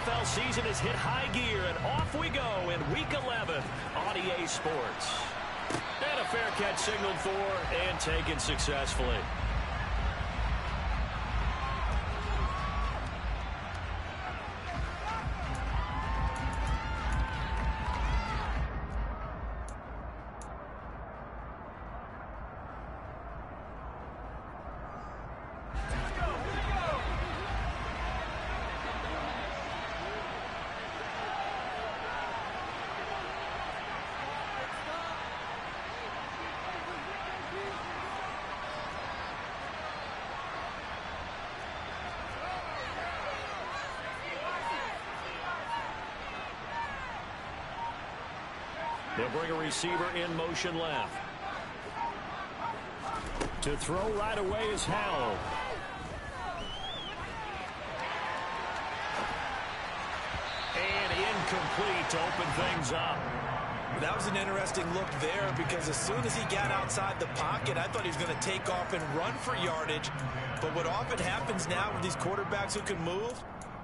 NFL season has hit high gear, and off we go in Week 11 on EA Sports. And a fair catch signaled for and taken successfully. They'll bring a receiver in motion left. To throw right away is Howell. And incomplete to open things up. That was an interesting look there because as soon as he got outside the pocket, I thought he was going to take off and run for yardage. But what often happens now with these quarterbacks who can move,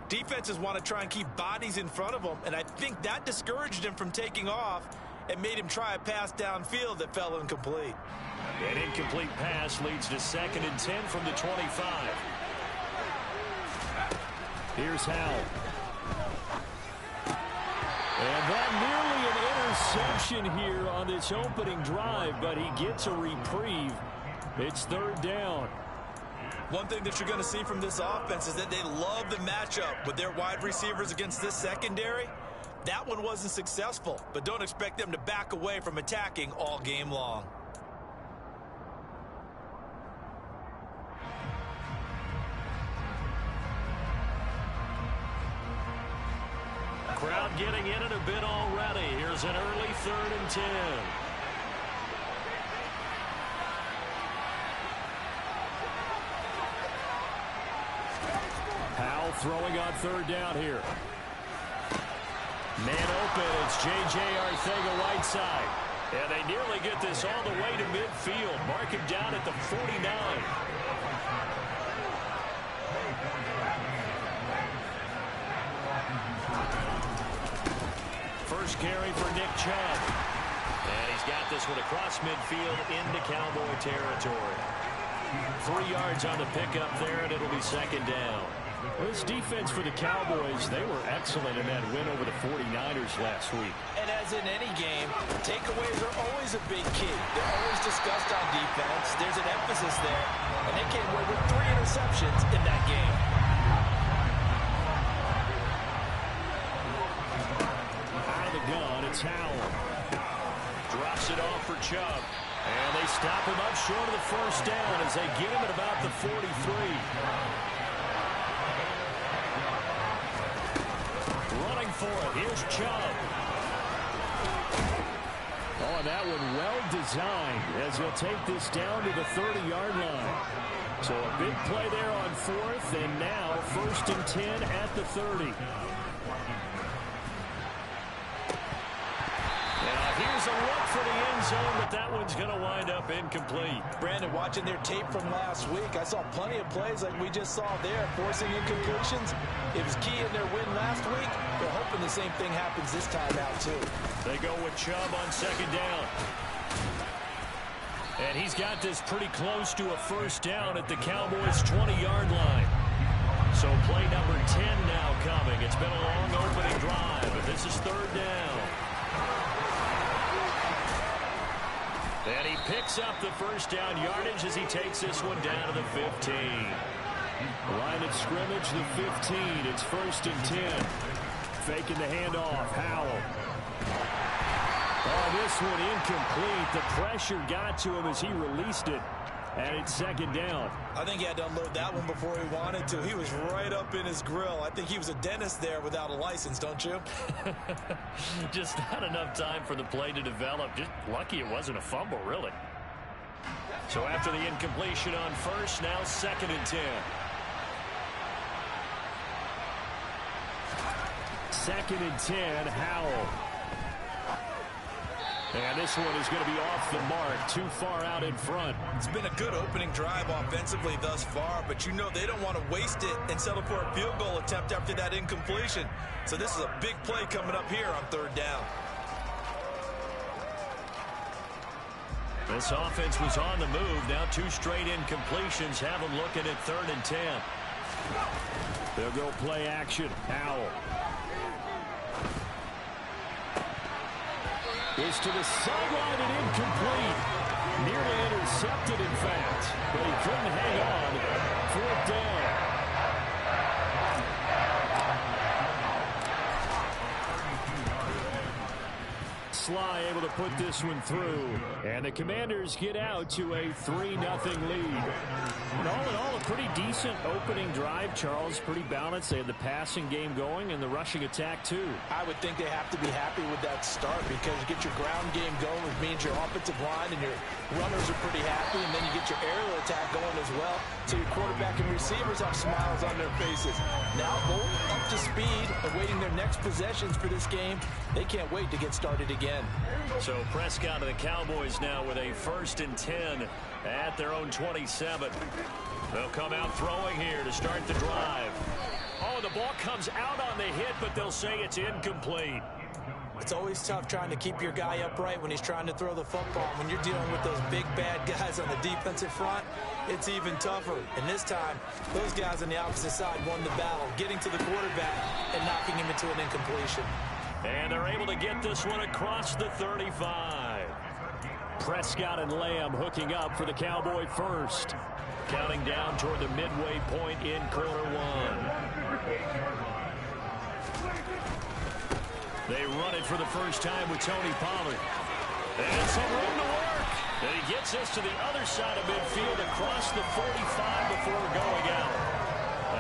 defenses want to try and keep bodies in front of them. And I think that discouraged him from taking off and made him try a pass downfield that fell incomplete. An incomplete pass leads to 2nd and 10 from the 25. Here's Howell. And that nearly an interception here on this opening drive, but he gets a reprieve. It's 3rd down. One thing that you're going to see from this offense is that they love the matchup with their wide receivers against this secondary. That one wasn't successful, but don't expect them to back away from attacking all game long. Crowd getting in it a bit already. Here's an early 3rd and 10. Howell throwing on 3rd down here. Man open, it's J.J. Arcega-Whiteside. And they nearly get this all the way to midfield. Mark him down at the 49. First carry for Nick Chubb. And he's got this one across midfield into Cowboy territory. 3 yards on the pickup there, and it'll be 2nd down. Well, this defense for the Cowboys, they were excellent in that win over the 49ers last week. And as in any game, takeaways are always a big key. They're always discussed on defense. There's an emphasis there, and they came away with 3 interceptions in that game. Out of the gun, it's Howell. Drops it off for Chubb. And they stop him up short of the 1st down as they get him at about the 43. For it. Here's Chubb. Oh, and that one well designed as he'll take this down to the 30-yard line. So a big play there on 4th, and now 1st and 10 at the 30. Now here's a look for the end zone, but that one's going to wind up incomplete. Brandon, watching their tape from last week, I saw plenty of plays like we just saw there, forcing incompletions. It was key in their win last week. They're hoping the same thing happens this time out, too. They go with Chubb on 2nd down. And he's got this pretty close to a 1st down at the Cowboys' 20-yard line. So play number 10 now coming. It's been a long opening drive, but this is 3rd down. And he picks up the 1st down yardage as he takes this one down to the 15. Line of scrimmage, the 15. It's 1st and 10. Faking the handoff. Howell. Oh, this one incomplete. The pressure got to him as he released it. And it's 2nd down. I think he had to unload that one before he wanted to. He was right up in his grill. I think he was a dentist there without a license, don't you? Just not enough time for the play to develop. Just lucky it wasn't a fumble, really. So after the incompletion on 1st, now 2nd and 10. 2nd and 10, Howell. And this one is going to be off the mark, too far out in front. It's been a good opening drive offensively thus far, but you know they don't want to waste it and settle for a field goal attempt after that incompletion. So this is a big play coming up here on 3rd down. This offense was on the move. Now 2 straight incompletions have them looking at 3rd and 10. They'll go play action. Howell. Is to the sideline and incomplete. Nearly intercepted, in fact. But he couldn't hang on. 4th down. Sly able to put this one through. And the Commanders get out to a 3-0 lead. And all in all, a pretty decent opening drive, Charles. Pretty balanced. They had the passing game going and the rushing attack, too. I would think they have to be happy with that start because you get your ground game going, which means your offensive line and your runners are pretty happy, and then you get your aerial attack going as well. So your quarterback and receivers have smiles on their faces. Now both up to speed, awaiting their next possessions for this game. They can't wait to get started again. So Prescott and the Cowboys now with a 1st and 10 at their own 27. They'll come out throwing here to start the drive. Oh, the ball comes out on the hit, but they'll say it's incomplete. It's always tough trying to keep your guy upright when he's trying to throw the football. When you're dealing with those big, bad guys on the defensive front, it's even tougher. And this time, those guys on the opposite side won the battle, getting to the quarterback and knocking him into an incompletion. And they're able to get this one across the 35. Prescott and Lamb hooking up for the Cowboy first. Counting down toward the midway point in quarter 1. They run it for the first time with Tony Pollard. And some room to work. And he gets us to the other side of midfield across the 45 before going out.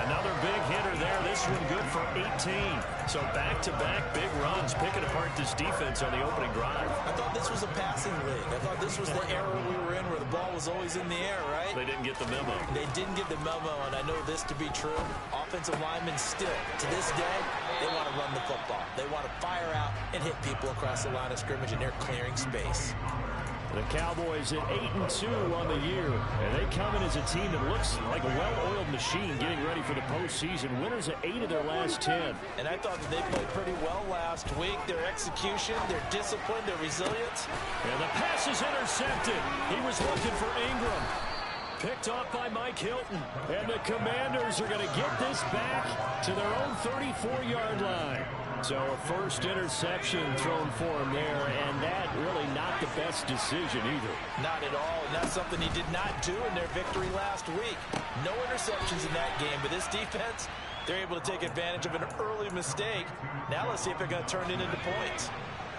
Another big hitter there. This one good for 18. So back-to-back big runs, picking apart this defense on the opening drive. I thought this was a passing league. I thought this was the era we were in where the ball was always in the air, right? They didn't get the memo. They didn't get the memo, and I know this to be true. Offensive linemen still, to this day, they want to run the football. They want to fire out and hit people across the line of scrimmage, and they're clearing space. The Cowboys at 8-2 on the year, and they come in as a team that looks like a well-oiled machine getting ready for the postseason. Winners of 8 of their last 10. And I thought that they played pretty well last week. Their execution, their discipline, their resilience. And the pass is intercepted. He was looking for Ingram. Picked off by Mike Hilton. And the Commanders are going to get this back to their own 34-yard line. So a first interception thrown for him there, and that really not the best decision either. Not at all, and that's something he did not do in their victory last week. No interceptions in that game, but this defense, they're able to take advantage of an early mistake. Now let's see if they're going to turn it into points.